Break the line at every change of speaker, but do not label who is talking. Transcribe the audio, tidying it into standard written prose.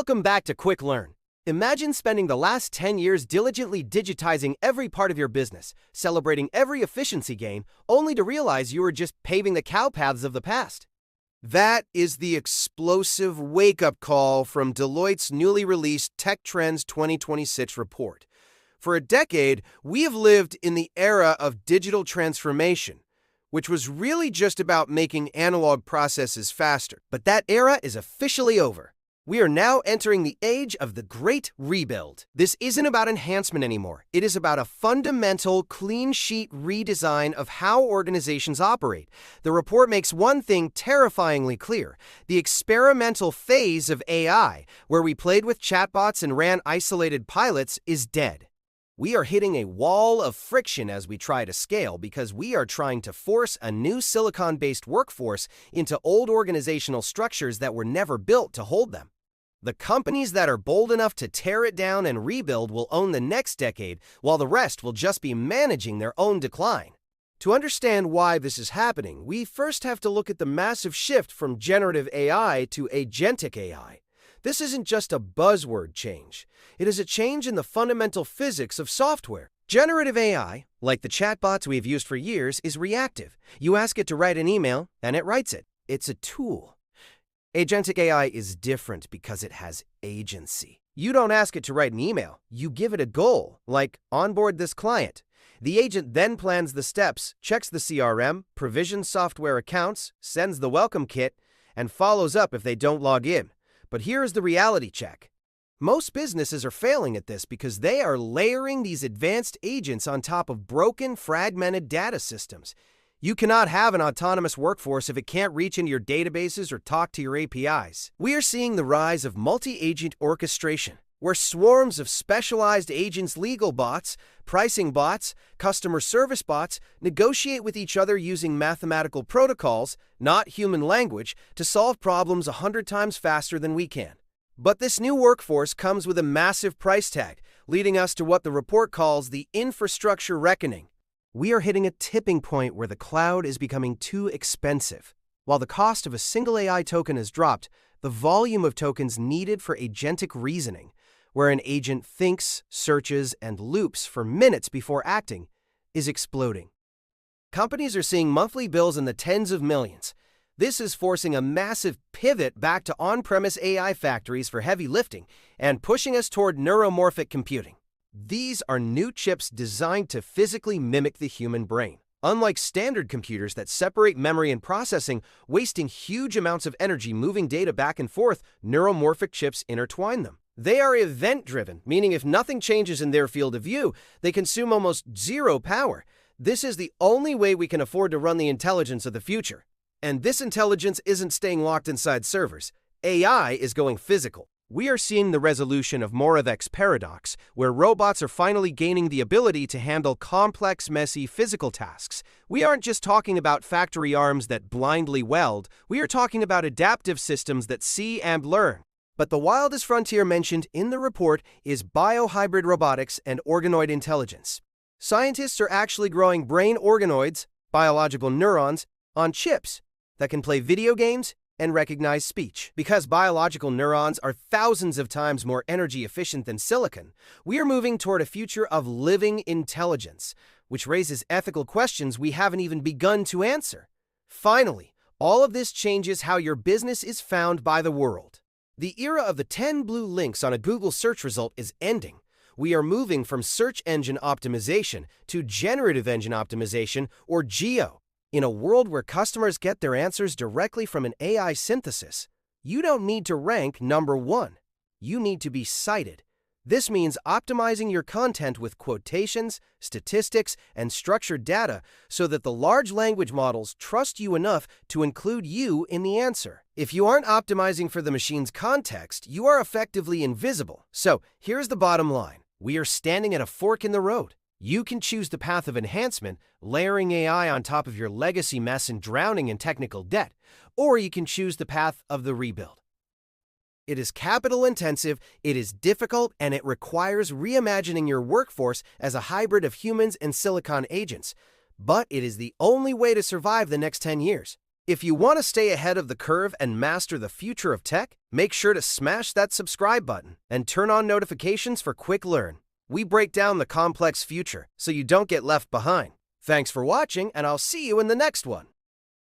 Welcome back to Quick Learn. Imagine spending the last 10 years diligently digitizing every part of your business, celebrating every efficiency gain, only to realize you were just paving the cowpaths of the past.
That is the explosive wake-up call from Deloitte's newly released Tech Trends 2026 report. For a decade, we have lived in the era of digital transformation, which was really just about making analog processes faster.
But that era is officially over. We are now entering the age of the Great Rebuild. This isn't about enhancement anymore. It is about a fundamental, clean sheet redesign of how organizations operate. The report makes one thing terrifyingly clear. The experimental phase of AI, where we played with chatbots and ran isolated pilots, is dead. We are hitting a wall of friction as we try to scale because we are trying to force a new silicon-based workforce into old organizational structures that were never built to hold them. The companies that are bold enough to tear it down and rebuild will own the next decade, while the rest will just be managing their own decline. To understand why this is happening, we first have to look at the massive shift from generative AI to agentic AI. This isn't just a buzzword change. It is a change in the fundamental physics of software. Generative AI, like the chatbots we've used for years, is reactive. You ask it to write an email, and it writes it. It's a tool. Agentic AI is different because it has agency. You don't ask it to write an email. You give it a goal, like onboard this client. The agent then plans the steps, checks the CRM, provisions software accounts, sends the welcome kit, and follows up if they don't log in. But here is the reality check. Most businesses are failing at this because they are layering these advanced agents on top of broken, fragmented data systems. You cannot have an autonomous workforce if it can't reach into your databases or talk to your APIs. We are seeing the rise of multi-agent orchestration, where swarms of specialized agents, legal bots, pricing bots, customer service bots, negotiate with each other using mathematical protocols, not human language, to solve problems 100 times faster than we can. But this new workforce comes with a massive price tag, leading us to what the report calls the infrastructure reckoning. We are hitting a tipping point where the cloud is becoming too expensive. While the cost of a single AI token has dropped, the volume of tokens needed for agentic reasoning, where an agent thinks, searches, and loops for minutes before acting, is exploding. Companies are seeing monthly bills in the tens of millions. This is forcing a massive pivot back to on-premise AI factories for heavy lifting and pushing us toward neuromorphic computing. These are new chips designed to physically mimic the human brain. Unlike standard computers that separate memory and processing, wasting huge amounts of energy moving data back and forth, neuromorphic chips intertwine them. They are event-driven, meaning if nothing changes in their field of view, they consume almost zero power. This is the only way we can afford to run the intelligence of the future. And this intelligence isn't staying locked inside servers. AI is going physical. We are seeing the resolution of Moravec's paradox, where robots are finally gaining the ability to handle complex, messy physical tasks. We aren't just talking about factory arms that blindly weld. We are talking about adaptive systems that see and learn. But the wildest frontier mentioned in the report is biohybrid robotics and organoid intelligence. Scientists are actually growing brain organoids, biological neurons, on chips that can play video games and recognize speech. Because biological neurons are thousands of times more energy efficient than silicon, we are moving toward a future of living intelligence, which raises ethical questions we haven't even begun to answer. Finally, all of this changes how your business is found by the world. The era of the 10 blue links on a Google search result is ending. We are moving from search engine optimization to generative engine optimization, or GEO. In a world where customers get their answers directly from an AI synthesis, you don't need to rank number one. You need to be cited. This means optimizing your content with quotations, statistics, and structured data so that the large language models trust you enough to include you in the answer. If you aren't optimizing for the machine's context, you are effectively invisible. So here's the bottom line. We are standing at a fork in the road. You can choose the path of enhancement, layering AI on top of your legacy mess and drowning in technical debt, or you can choose the path of the rebuild. It is capital intensive, it is difficult, and it requires reimagining your workforce as a hybrid of humans and silicon agents. But it is the only way to survive the next 10 years. If you want to stay ahead of the curve and master the future of tech, make sure to smash that subscribe button and turn on notifications for quick learn. We break down the complex future so you don't get left behind. Thanks for watching, and I'll see you in the next one.